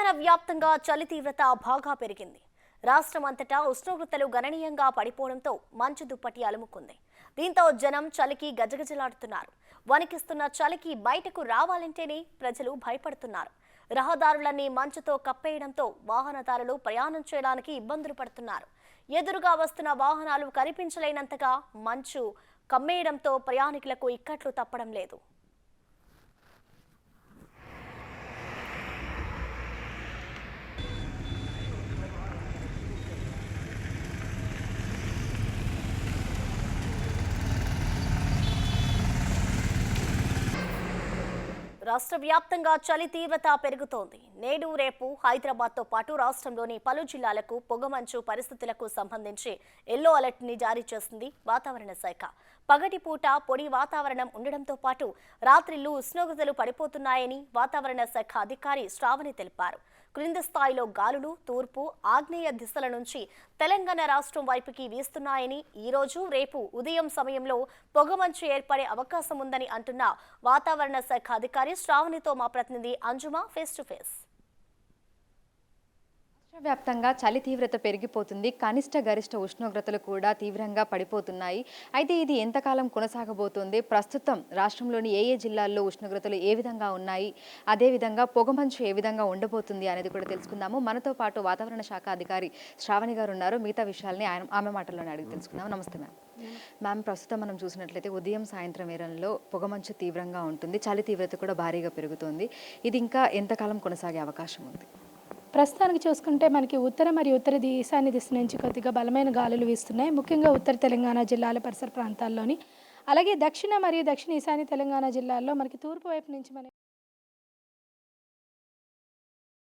తెలంగాణ వ్యాప్తంగా చలి తీవ్రత బాగా పెరిగింది. రాష్ట్రమంతటా ఉష్ణోగ్రతలు గణనీయంగా పడిపోవడంతో మంచు దుప్పటి అలుముకుంది. దీంతో జనం చలికి గజగజలాడుతున్నారు. వణికిస్తున్న చలికి బయటకు రావాలంటేనే ప్రజలు భయపడుతున్నారు. రహదారులన్నీ మంచుతో కప్పేయడంతో వాహనదారులు ప్రయాణం చేయడానికి ఇబ్బందులు పడుతున్నారు. ఎదురుగా వస్తున్న వాహనాలు కనిపించలేనంతగా మంచు కమ్మేయడంతో ప్రయాణికులకు ఇక్కట్లు తప్పడం లేదు. రాష్ట్ర వ్యాప్తంగా చలి తీవ్రత పెరుగుతోంది. నేడు రేపు హైదరాబాద్తో పాటు రాష్ట్రంలోని పలు జిల్లాలకు పొగమంచు పరిస్థితులకు సంబంధించి ఎల్లో అలర్ట్ ని జారీ చేసింది వాతావరణ శాఖ. పగటిపూట పొడి వాతావరణం ఉండడంతో పాటు రాత్రిళ్లు ఉష్ణోగ్రతలు పడిపోతున్నాయని వాతావరణ శాఖ అధికారి శ్రావణి తెలిపారు. క్రింది స్థాయిలో గాలులు తూర్పు ఆగ్నేయ దిశల నుంచి తెలంగాణ రాష్ట్రం వైపుకి వీస్తున్నాయని, ఈ రోజు రేపు ఉదయం సమయంలో పొగమంచు ఏర్పడే అవకాశం ఉందని అంటున్న వాతావరణ శాఖ అధికారి శ్రావణితో మా ప్రతినిధి అంజుమ ఫేస్ టు ఫేస్. వ్యాప్తంగా చలి తీవ్రత పెరిగిపోతుంది. కనిష్ట గరిష్ట ఉష్ణోగ్రతలు కూడా తీవ్రంగా పడిపోతున్నాయి. అయితే ఇది ఎంతకాలం కొనసాగబోతుంది, ప్రస్తుతం రాష్ట్రంలోని ఏ జిల్లాల్లో ఉష్ణోగ్రతలు ఏ విధంగా ఉన్నాయి, అదేవిధంగా పొగమంచు ఏ విధంగా ఉండబోతుంది అనేది కూడా తెలుసుకుందాము. మనతో పాటు వాతావరణ శాఖ అధికారి శ్రావణి గారు ఉన్నారు. మిగతా విషయాల్ని ఆమె మాటల్లోనే అడిగి తెలుసుకుందాము. నమస్తే మ్యామ్. ప్రస్తుతం మనం చూసినట్లయితే ఉదయం సాయంత్రం వేళల్లో పొగమంచు తీవ్రంగా ఉంటుంది. చలి తీవ్రత కూడా భారీగా పెరుగుతోంది. ఇది ఇంకా ఎంతకాలం కొనసాగే అవకాశం ఉంది? ప్రస్తుతానికి చూసుకుంటే మనకి ఉత్తర మరియు ఉత్తర ఈశాన్య దిశ నుంచి కొద్దిగా బలమైన గాలులు వీస్తున్నాయి. ముఖ్యంగా ఉత్తర తెలంగాణ జిల్లాల పరిసర ప్రాంతాల్లోని, అలాగే దక్షిణ మరియు దక్షిణ ఈశాన్య తెలంగాణ జిల్లాల్లో మనకి తూర్పు వైపు నుంచి